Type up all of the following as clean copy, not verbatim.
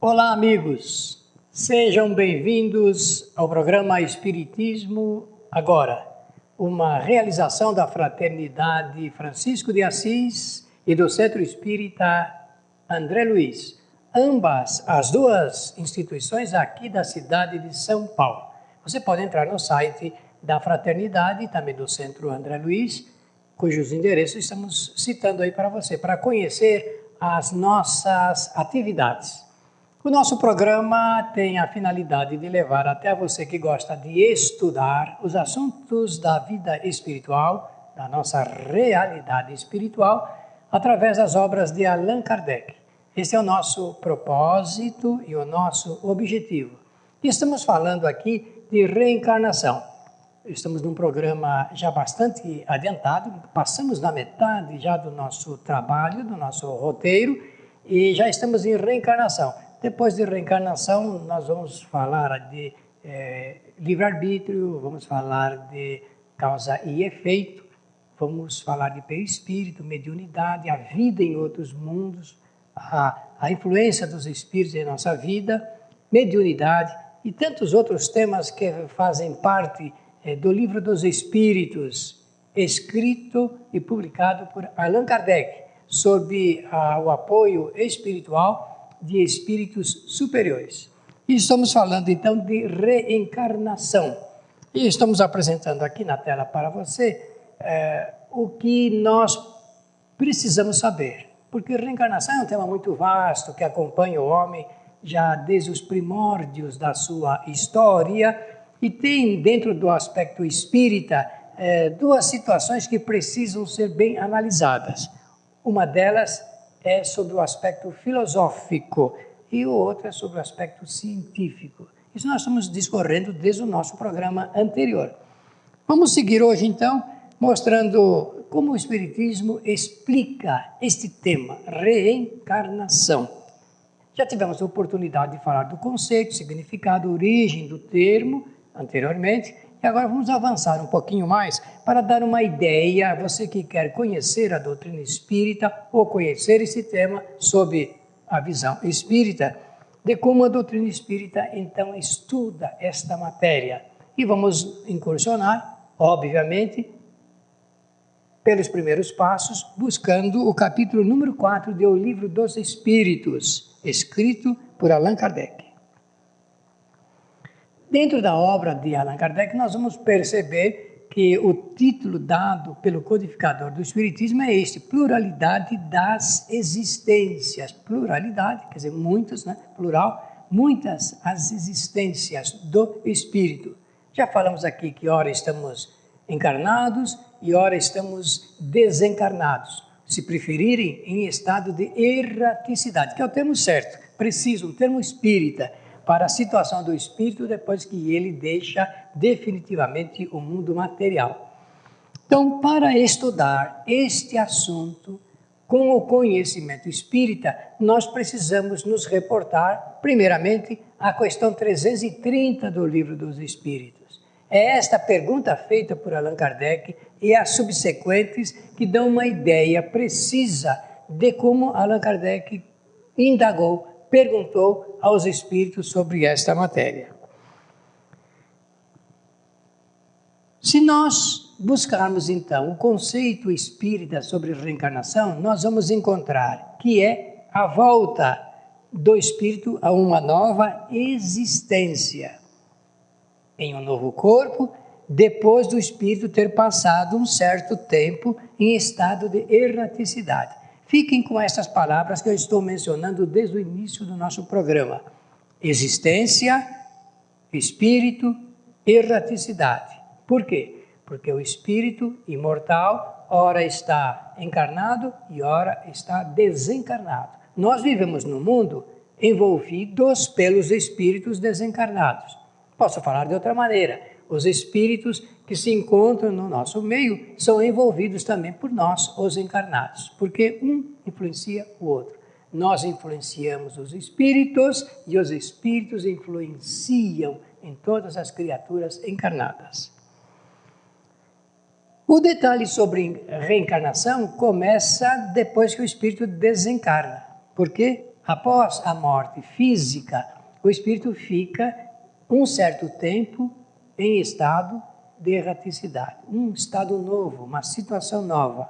Olá, amigos! Sejam bem-vindos ao programa Espiritismo Agora, uma realização da Fraternidade Francisco de Assis e do Centro Espírita André Luiz, ambas as duas instituições aqui da cidade de São Paulo. Você pode entrar no site da Fraternidade e também do Centro André Luiz, cujos endereços estamos citando aí para você, para conhecer as nossas atividades. O nosso programa tem a finalidade de levar até você que gosta de estudar os assuntos da vida espiritual, da nossa realidade espiritual, através das obras de Allan Kardec. Esse é o nosso propósito e o nosso objetivo. E estamos falando aqui de reencarnação. Estamos num programa já bastante adiantado, passamos da metade já do nosso trabalho, do nosso roteiro, e já estamos em reencarnação. Depois de reencarnação, nós vamos falar de livre-arbítrio, vamos falar de causa e efeito, vamos falar de perispírito, mediunidade, a vida em outros mundos, a influência dos espíritos em nossa vida, mediunidade e tantos outros temas que fazem parte do Livro dos Espíritos, escrito e publicado por Allan Kardec, sob o apoio espiritual de espíritos superiores. E estamos falando então de reencarnação. E estamos apresentando aqui na tela para você o que nós precisamos saber. Porque reencarnação é um tema muito vasto que acompanha o homem já desde os primórdios da sua história e tem dentro do aspecto espírita duas situações que precisam ser bem analisadas. Uma delas é sobre o aspecto filosófico e o outro é sobre o aspecto científico. Isso nós estamos discorrendo desde o nosso programa anterior. Vamos seguir hoje, então, mostrando como o Espiritismo explica este tema, reencarnação. Já tivemos a oportunidade de falar do conceito, significado, origem do termo anteriormente, e agora vamos avançar um pouquinho mais para dar uma ideia a você que quer conhecer a doutrina espírita ou conhecer esse tema sob a visão espírita, de como a doutrina espírita então estuda esta matéria. E vamos incursionar, obviamente, pelos primeiros passos, buscando o capítulo número 4 do Livro dos Espíritos, escrito por Allan Kardec. Dentro da obra de Allan Kardec, nós vamos perceber que o título dado pelo codificador do Espiritismo é este, Pluralidade das Existências. Pluralidade, quer dizer, muitas, né? Plural, muitas as existências do Espírito. Já falamos aqui que ora estamos encarnados e ora estamos desencarnados. Se preferirem, em estado de erraticidade, que é o termo certo, preciso, um termo espírita, para a situação do espírito depois que ele deixa definitivamente o mundo material. Então, para estudar este assunto com o conhecimento espírita, nós precisamos nos reportar, primeiramente, à questão 330 do Livro dos Espíritos. É esta pergunta feita por Allan Kardec e as subsequentes que dão uma ideia precisa de como Allan Kardec indagou, perguntou aos espíritos sobre esta matéria. Se nós buscarmos então o conceito espírita sobre reencarnação, nós vamos encontrar que é a volta do espírito a uma nova existência, em um novo corpo, depois do espírito ter passado um certo tempo em estado de erraticidade. Fiquem com essas palavras que eu estou mencionando desde o início do nosso programa. Existência, espírito, erraticidade. Por quê? Porque o espírito imortal, ora está encarnado e ora está desencarnado. Nós vivemos no mundo envolvidos pelos espíritos desencarnados. Posso falar de outra maneira. Os espíritos que se encontram no nosso meio são envolvidos também por nós, os encarnados, porque um influencia o outro. Nós influenciamos os espíritos e os espíritos influenciam em todas as criaturas encarnadas. O detalhe sobre reencarnação começa depois que o espírito desencarna, porque Após a morte física, o espírito fica um certo tempo em estado de erraticidade, um estado novo, uma situação nova.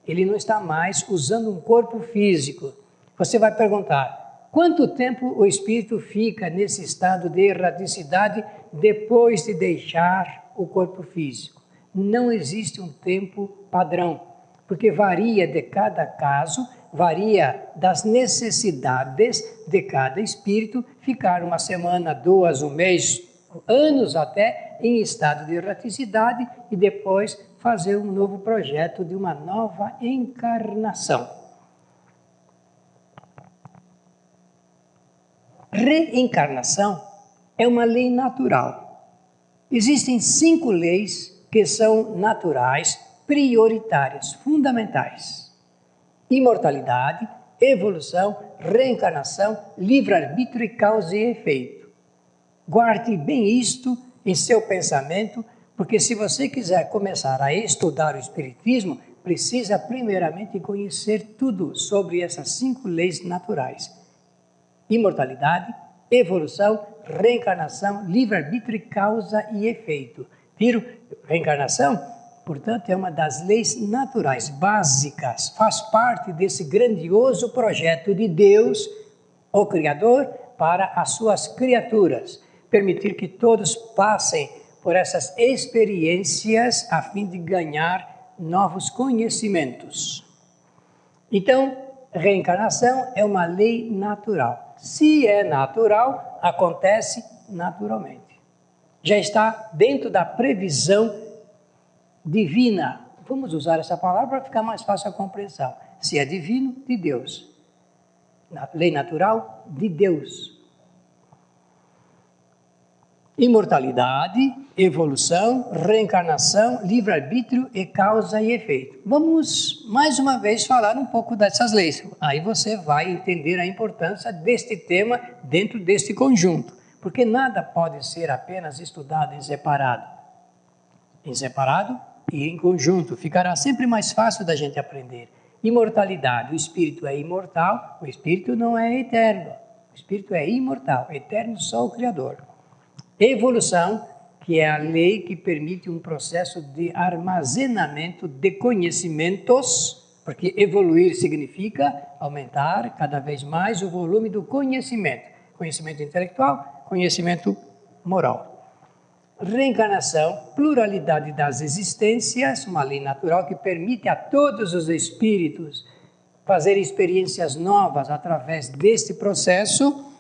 Ele não está mais usando um corpo físico. Você vai perguntar, quanto tempo o espírito fica nesse estado de erraticidade depois de deixar o corpo físico? Não existe um tempo padrão, porque varia de cada caso, varia das necessidades de cada espírito, ficar uma semana, 2, um mês, anos até, em estado de erraticidade e depois fazer um novo projeto de uma nova encarnação. Reencarnação é uma lei natural. Existem 5 leis que são naturais, prioritárias, fundamentais: imortalidade, evolução, reencarnação, livre-arbítrio e causa e efeito. Guarde bem isto em seu pensamento, porque se você quiser começar a estudar o Espiritismo, precisa primeiramente conhecer tudo sobre essas 5 leis naturais: imortalidade, evolução, reencarnação, livre-arbítrio, causa e efeito. Viram? Reencarnação, portanto, é uma das leis naturais, básicas, faz parte desse grandioso projeto de Deus, o Criador, para as suas criaturas. Permitir que todos passem por essas experiências a fim de ganhar novos conhecimentos. Então, reencarnação é uma lei natural. Se é natural, acontece naturalmente. Já está dentro da previsão divina. Vamos usar essa palavra para ficar mais fácil a compreensão. Se é divino, de Deus. Lei natural, de Deus. Imortalidade, evolução, reencarnação, livre-arbítrio e causa e efeito. Vamos mais uma vez falar um pouco dessas leis. Aí você vai entender a importância deste tema dentro deste conjunto. Porque nada pode ser apenas estudado em separado. Em separado e em conjunto. Ficará sempre mais fácil da gente aprender. Imortalidade. O espírito é imortal, o espírito não é eterno. O espírito é imortal, eterno só o Criador. Evolução, que é a lei que permite um processo de armazenamento de conhecimentos, porque evoluir significa aumentar cada vez mais o volume do conhecimento. Conhecimento intelectual, conhecimento moral. Reencarnação, pluralidade das existências, uma lei natural que permite a todos os espíritos fazer experiências novas através deste processo.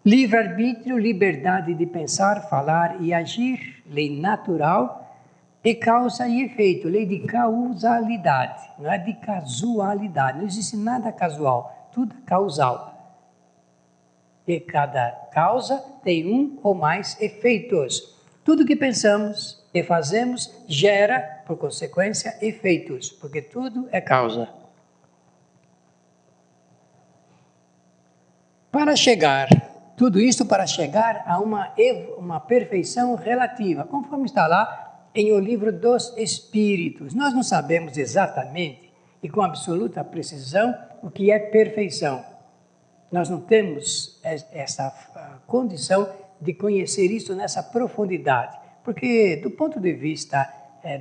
Livre-arbítrio, liberdade de pensar, falar e agir, lei natural, e causa e efeito, lei de causalidade, não é de casualidade, não existe nada casual, tudo é causal. E cada causa tem um ou mais efeitos. Tudo que pensamos e fazemos gera, por consequência, efeitos, porque tudo é causa. Tudo isso para chegar a uma perfeição relativa, conforme está lá em O Livro dos Espíritos. Nós não sabemos exatamente e com absoluta precisão o que é perfeição. Nós não temos essa condição de conhecer isso nessa profundidade, porque do ponto de vista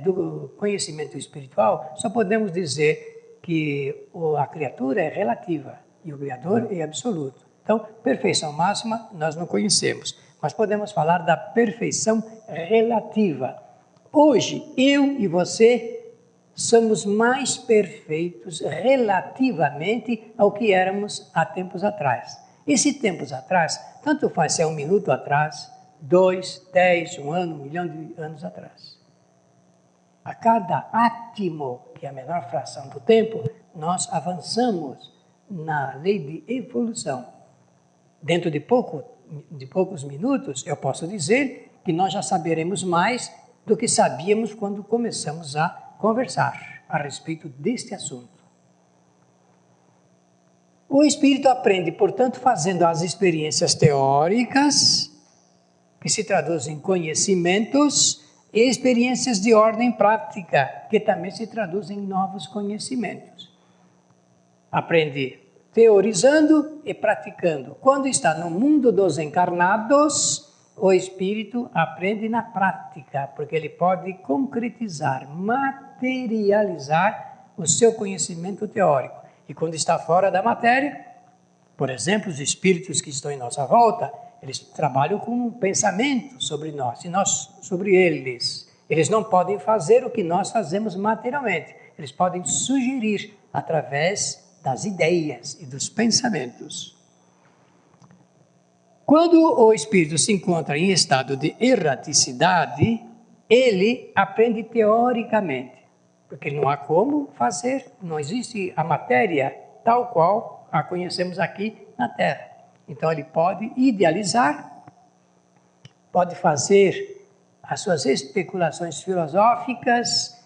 do conhecimento espiritual, só podemos dizer que a criatura é relativa e o Criador é absoluto. Então, perfeição máxima nós não conhecemos, mas podemos falar da perfeição relativa. Hoje, eu e você somos mais perfeitos relativamente ao que éramos há tempos atrás. Esse tempos atrás, tanto faz se é 1 minuto atrás, 2, 10, 1 ano, 1 milhão de anos atrás. A cada átimo, que é a menor fração do tempo, nós avançamos na lei de evolução. Dentro de poucos minutos, eu posso dizer que nós já saberemos mais do que sabíamos quando começamos a conversar a respeito deste assunto. O espírito aprende, portanto, fazendo as experiências teóricas, que se traduzem em conhecimentos, e experiências de ordem prática, que também se traduzem em novos conhecimentos. Aprende teorizando e praticando. Quando está no mundo dos encarnados, o espírito aprende na prática, porque ele pode concretizar, materializar o seu conhecimento teórico. E quando está fora da matéria, por exemplo, os espíritos que estão em nossa volta, eles trabalham com um pensamento sobre nós e nós sobre eles. Eles não podem fazer o que nós fazemos materialmente. Eles podem sugerir através das ideias e dos pensamentos. Quando o espírito se encontra em estado de erraticidade, ele aprende teoricamente, porque não há como fazer, não existe a matéria tal qual a conhecemos aqui na Terra. Então ele pode idealizar, pode fazer as suas especulações filosóficas,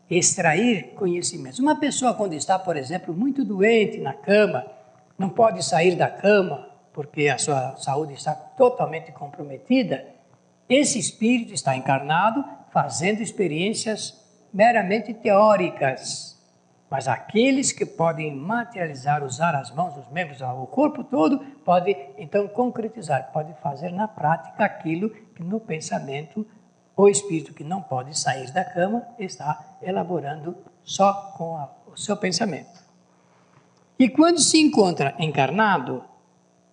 extrair conhecimentos. Uma pessoa quando está, por exemplo, muito doente na cama, não pode sair da cama porque a sua saúde está totalmente comprometida, esse espírito está encarnado fazendo experiências meramente teóricas. Mas aqueles que podem materializar, usar as mãos, os membros, o corpo todo, pode então concretizar, pode fazer na prática aquilo que no pensamento o espírito que não pode sair da cama está elaborando só com o seu pensamento. E quando se encontra encarnado,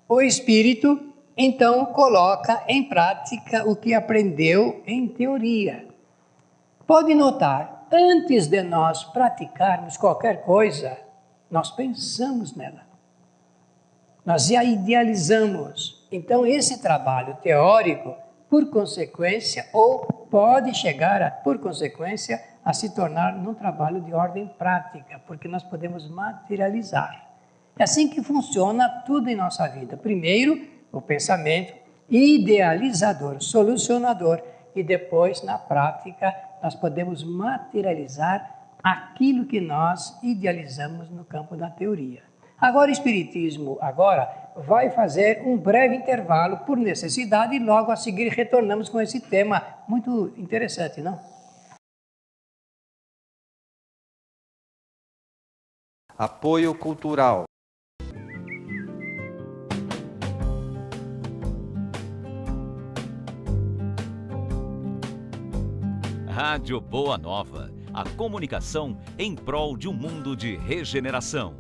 o espírito então coloca em prática o que aprendeu em teoria. Pode notar, antes de nós praticarmos qualquer coisa, nós pensamos nela. Nós a idealizamos. Então, esse trabalho teórico, por consequência, ou pode chegar, por consequência, a se tornar um trabalho de ordem prática, porque nós podemos materializar. É assim que funciona tudo em nossa vida. Primeiro, o pensamento idealizador, solucionador, e depois, na prática, nós podemos materializar aquilo que nós idealizamos no campo da teoria. Agora o Espiritismo vai fazer um breve intervalo por necessidade e logo a seguir retornamos com esse tema muito interessante, não? Apoio cultural. Rádio Boa Nova, a comunicação em prol de um mundo de regeneração.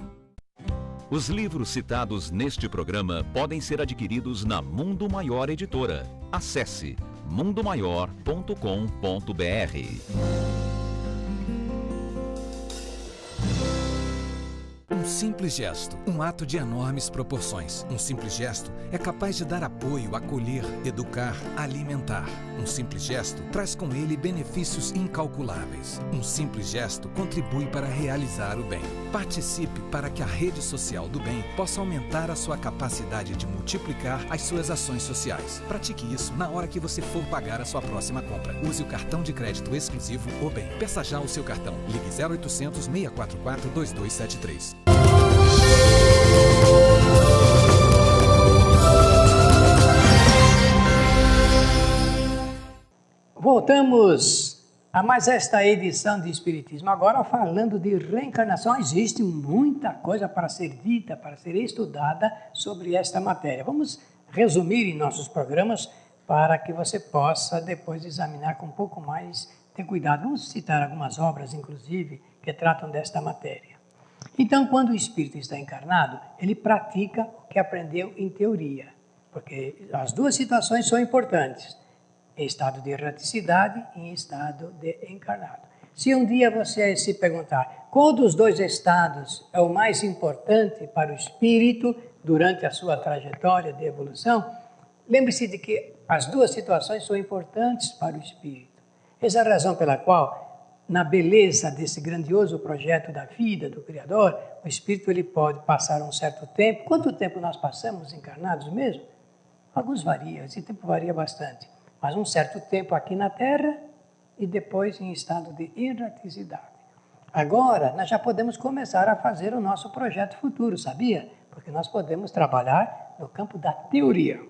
Os livros citados neste programa podem ser adquiridos na Mundo Maior Editora. Acesse mundomaior.com.br. Um simples gesto, um ato de enormes proporções. Um simples gesto é capaz de dar apoio, acolher, educar, alimentar. Um simples gesto traz com ele benefícios incalculáveis. Um simples gesto contribui para realizar o bem. Participe para que a rede social do bem possa aumentar a sua capacidade de multiplicar as suas ações sociais. Pratique isso na hora que você for pagar a sua próxima compra. Use o cartão de crédito exclusivo O Bem. Peça já o seu cartão. Ligue 0800 644 2273. Voltamos a mais esta edição de Espiritismo. Agora falando de reencarnação, existe muita coisa para ser dita, para ser estudada sobre esta matéria. Vamos resumir em nossos programas para que você possa depois examinar com um pouco mais de cuidado. Vamos citar algumas obras, inclusive, que tratam desta matéria. Então, quando o espírito está encarnado, ele pratica o que aprendeu em teoria, porque as duas situações são importantes, em estado de erraticidade e em estado de encarnado. Se um dia você se perguntar qual dos dois estados é o mais importante para o espírito durante a sua trajetória de evolução, lembre-se de que as duas situações são importantes para o espírito. Essa é a razão pela qual, na beleza desse grandioso projeto da vida do Criador, o espírito ele pode passar um certo tempo. Quanto tempo nós passamos encarnados mesmo? Alguns variam, esse tempo varia bastante. Mas um certo tempo aqui na Terra e depois em estado de erraticidade. Agora, nós já podemos começar a fazer o nosso projeto futuro, sabia? Porque nós podemos trabalhar no campo da teoria.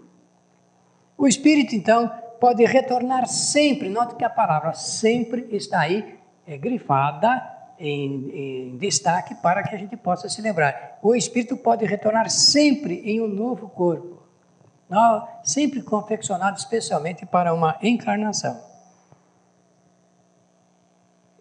O espírito, então, pode retornar sempre, note que a palavra sempre está aí, grifada, em destaque para que a gente possa se lembrar. O espírito pode retornar sempre em um novo corpo, sempre confeccionado especialmente para uma encarnação.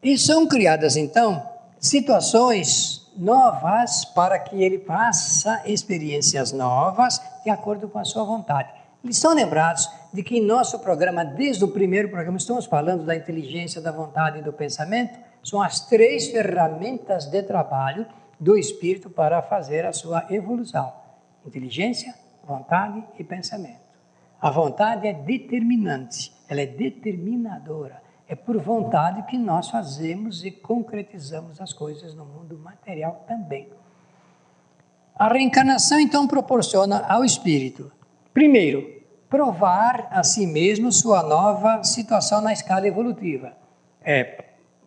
E são criadas, então, situações novas para que ele faça experiências novas de acordo com a sua vontade. Eles são lembrados de que em nosso programa, desde o primeiro programa, estamos falando da inteligência, da vontade e do pensamento. São as 3 ferramentas de trabalho do espírito para fazer a sua evolução: inteligência, vontade e pensamento. A vontade é determinante, ela é determinadora. É por vontade que nós fazemos e concretizamos as coisas no mundo material também. A reencarnação, então, proporciona ao espírito, primeiro, provar a si mesmo sua nova situação na escala evolutiva.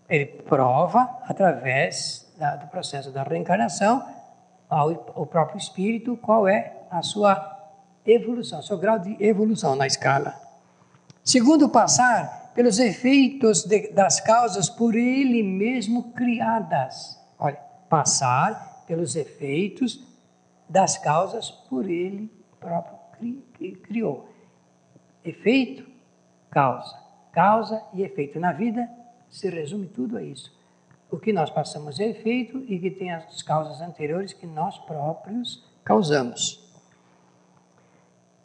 Ele prova, através do processo da reencarnação, ao próprio espírito, qual é a sua evolução, seu grau de evolução na escala. Segundo, passar pelos efeitos das causas por ele mesmo criadas. Olha, passar pelos efeitos das causas por ele próprio criou. Efeito, causa. Causa e efeito. Na vida se resume tudo a isso. O que nós passamos é efeito e que tem as causas anteriores que nós próprios causamos.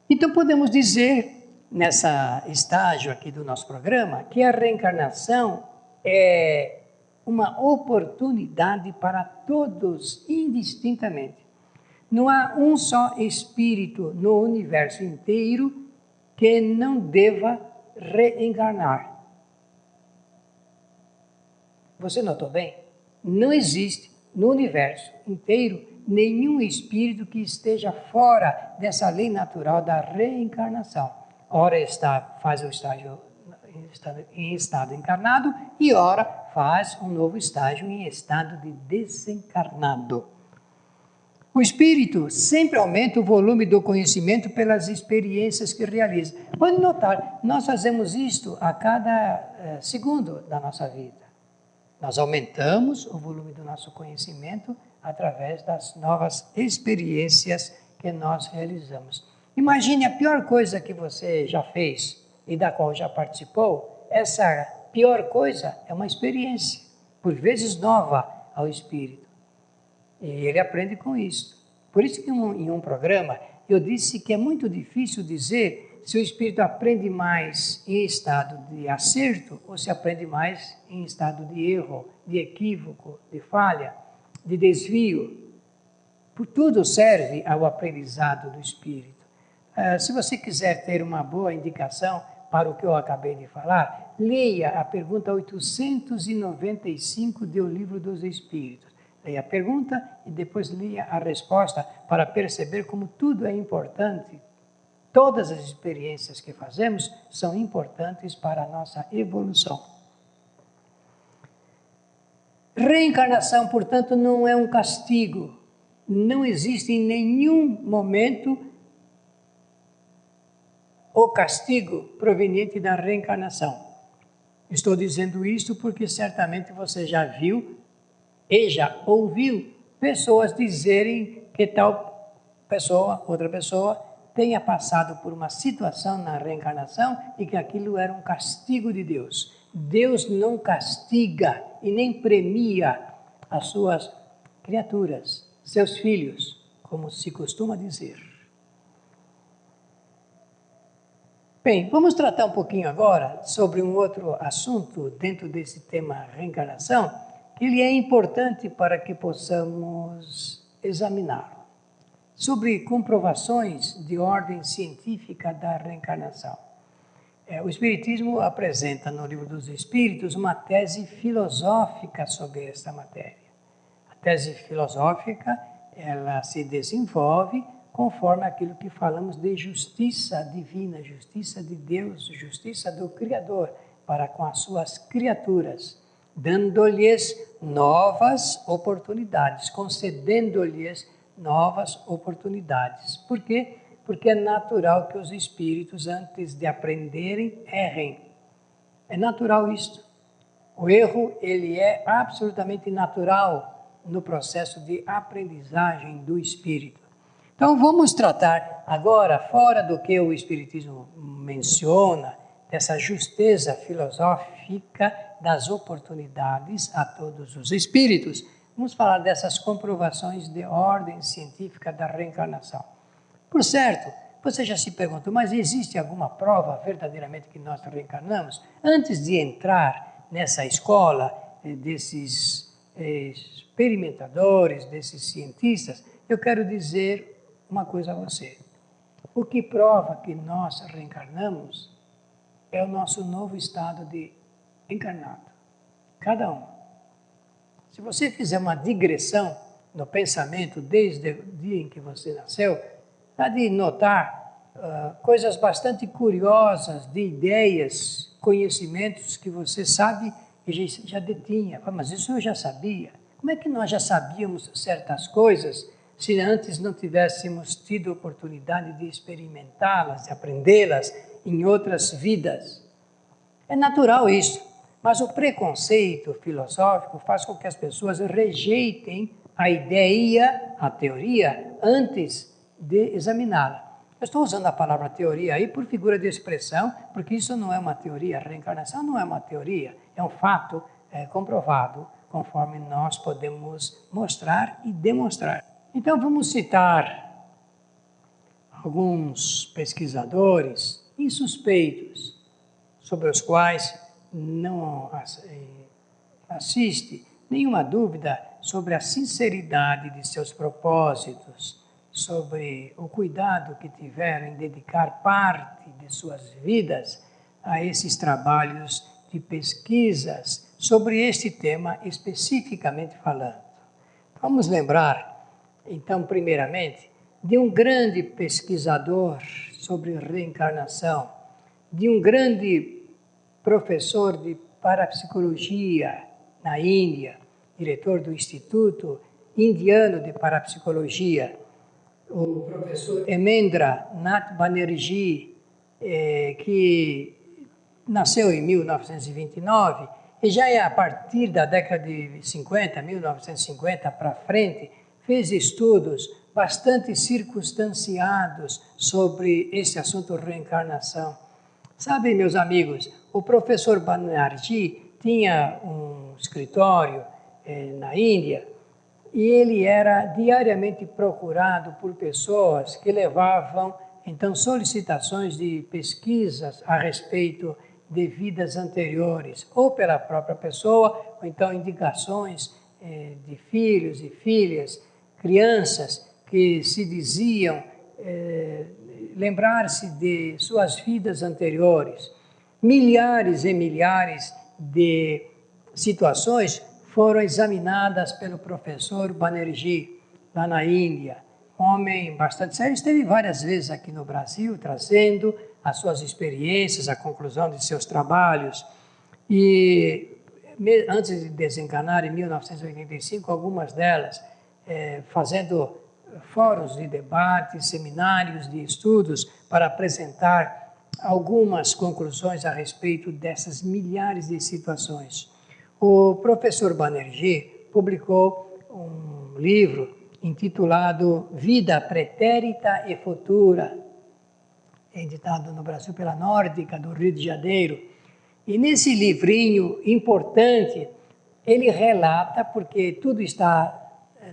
Então podemos dizer, nesse estágio aqui do nosso programa, que a reencarnação é uma oportunidade para todos, indistintamente. Não há um só espírito no universo inteiro que não deva reencarnar. Você notou bem? Não existe no universo inteiro nenhum espírito que esteja fora dessa lei natural da reencarnação. Ora faz o estágio em estado encarnado e ora faz um novo estágio em estado de desencarnado. O espírito sempre aumenta o volume do conhecimento pelas experiências que realiza. Pode notar, nós fazemos isto a cada segundo da nossa vida. Nós aumentamos o volume do nosso conhecimento através das novas experiências que nós realizamos. Imagine a pior coisa que você já fez e da qual já participou. Essa pior coisa é uma experiência, por vezes nova ao espírito. E ele aprende com isso. Por isso que em um programa eu disse que é muito difícil dizer se o espírito aprende mais em estado de acerto ou se aprende mais em estado de erro, de equívoco, de falha, de desvio. Por tudo serve ao aprendizado do espírito. Se você quiser ter uma boa indicação para o que eu acabei de falar, leia a pergunta 895 do Livro dos Espíritos. Leia a pergunta e depois leia a resposta para perceber como tudo é importante. Todas as experiências que fazemos são importantes para a nossa evolução. Reencarnação, portanto, não é um castigo. Não existe em nenhum momento o castigo proveniente da reencarnação. Estou dizendo isso porque certamente você já viu e já ouviu pessoas dizerem que tal pessoa, outra pessoa, tenha passado por uma situação na reencarnação e que aquilo era um castigo de Deus. Deus não castiga e nem premia as suas criaturas, seus filhos, como se costuma dizer. Bem, vamos tratar um pouquinho agora sobre um outro assunto dentro desse tema reencarnação, que ele é importante para que possamos examinar. Sobre comprovações de ordem científica da reencarnação. O Espiritismo apresenta no Livro dos Espíritos uma tese filosófica sobre esta matéria. A tese filosófica, ela se desenvolve conforme aquilo que falamos de justiça divina, justiça de Deus, justiça do Criador para com as suas criaturas, dando-lhes novas oportunidades, concedendo-lhes novas oportunidades. Por quê? Porque é natural que os espíritos, antes de aprenderem, errem. É natural isto. O erro, ele é absolutamente natural no processo de aprendizagem do espírito. Então, vamos tratar agora, fora do que o Espiritismo menciona, dessa justeza filosófica das oportunidades a todos os espíritos. Vamos falar dessas comprovações de ordem científica da reencarnação. Por certo, você já se perguntou, mas existe alguma prova verdadeiramente que nós reencarnamos? Antes de entrar nessa escola desses experimentadores, desses cientistas, eu quero dizer uma coisa a você. O que prova que nós reencarnamos é o nosso novo estado de encarnado. Cada um. Se você fizer uma digressão no pensamento desde o dia em que você nasceu, há de notar coisas bastante curiosas de ideias, conhecimentos que você sabe e já detinha. Mas isso eu já sabia. Como é que nós já sabíamos certas coisas se antes não tivéssemos tido oportunidade de experimentá-las, de aprendê-las em outras vidas? É natural isso, mas o preconceito filosófico faz com que as pessoas rejeitem a ideia, a teoria, antes de examiná-la. Eu estou usando a palavra teoria aí por figura de expressão, porque isso não é uma teoria, a reencarnação não é uma teoria, é um fato comprovado, conforme nós podemos mostrar e demonstrar. Então, vamos citar alguns pesquisadores insuspeitos, sobre os quais não assiste nenhuma dúvida sobre a sinceridade de seus propósitos, sobre o cuidado que tiveram em dedicar parte de suas vidas a esses trabalhos de pesquisas sobre este tema especificamente falando. Vamos lembrar, então, primeiramente, de um grande pesquisador sobre reencarnação, de um grande professor de parapsicologia na Índia, diretor do Instituto Indiano de Parapsicologia, o professor Hemendra Nath Banerjee, que nasceu em 1929, e já é a partir da década de 50, 1950 para frente, fez estudos bastante circunstanciados sobre esse assunto reencarnação. Sabe, meus amigos, o professor Banerjee tinha um escritório na Índia e ele era diariamente procurado por pessoas que levavam, então, solicitações de pesquisas a respeito de vidas anteriores, ou pela própria pessoa, ou então indicações de filhos e filhas, crianças que se diziam lembrar-se de suas vidas anteriores. Milhares e milhares de situações foram examinadas pelo professor Banerjee, lá na Índia. Homem bastante sério, esteve várias vezes aqui no Brasil, trazendo as suas experiências, a conclusão de seus trabalhos. E antes de desencarnar, em 1985, algumas delas fazendo fóruns de debate, seminários de estudos para apresentar algumas conclusões a respeito dessas milhares de situações. O professor Banerjee publicou um livro intitulado Vida Pretérita e Futura, editado no Brasil pela Nórdica, do Rio de Janeiro. E nesse livrinho importante, ele relata, porque tudo está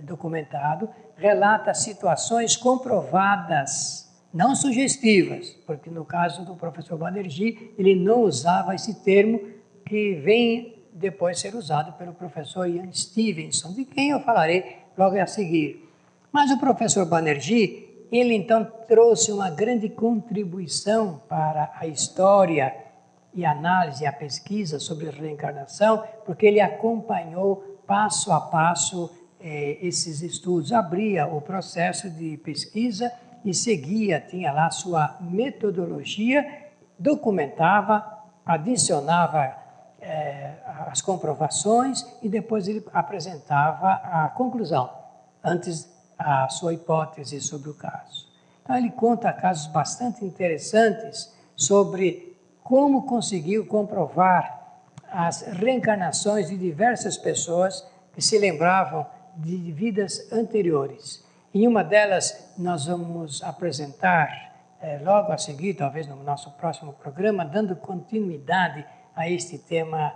documentado, relata situações comprovadas, não sugestivas, porque no caso do professor Banerjee, ele não usava esse termo que vem depois ser usado pelo professor Ian Stevenson, de quem eu falarei logo a seguir. Mas o professor Banerjee, ele então trouxe uma grande contribuição para a história e análise, a pesquisa sobre reencarnação, porque ele acompanhou passo a passo esses estudos, abria o processo de pesquisa e seguia, tinha lá sua metodologia, documentava, adicionava as comprovações e depois ele apresentava a conclusão, antes a sua hipótese sobre o caso. Então ele conta casos bastante interessantes sobre como conseguiu comprovar as reencarnações de diversas pessoas que se lembravam de vidas anteriores. Em uma delas, nós vamos apresentar logo a seguir, talvez no nosso próximo programa, dando continuidade a este tema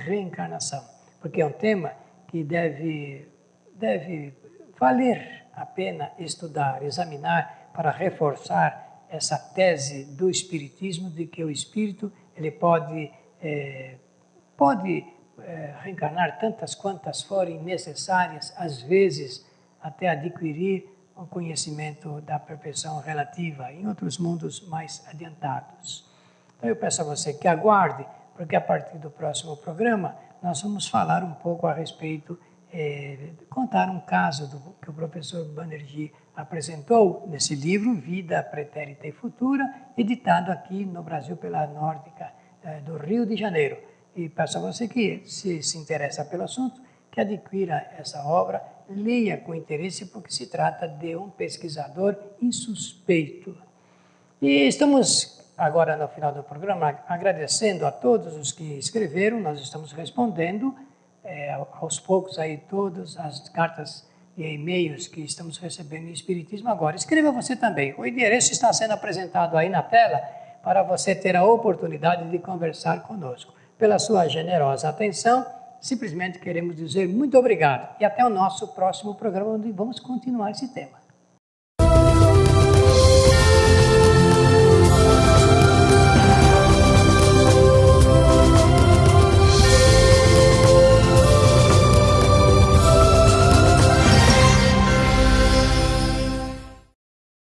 reencarnação, porque é um tema que deve valer a pena estudar, examinar, para reforçar essa tese do Espiritismo de que o Espírito ele pode reencarnar tantas quantas forem necessárias, às vezes até adquirir o conhecimento da perfeição relativa em outros mundos mais adiantados. Então eu peço a você que aguarde, porque a partir do próximo programa nós vamos falar um pouco a respeito, contar um caso que o professor Banerjee apresentou nesse livro, Vida Pretérita e Futura, editado aqui no Brasil pela Nórdica do Rio de Janeiro. E peço a você que, se interessa pelo assunto, que adquira essa obra, leia com interesse, porque se trata de um pesquisador insuspeito. E estamos agora no final do programa agradecendo a todos os que escreveram. Nós estamos respondendo aos poucos aí todas as cartas e e-mails que estamos recebendo em Espiritismo Agora. Escreva você também. O endereço está sendo apresentado aí na tela para você ter a oportunidade de conversar conosco. Pela sua generosa atenção, simplesmente queremos dizer muito obrigado e até o nosso próximo programa, onde vamos continuar esse tema.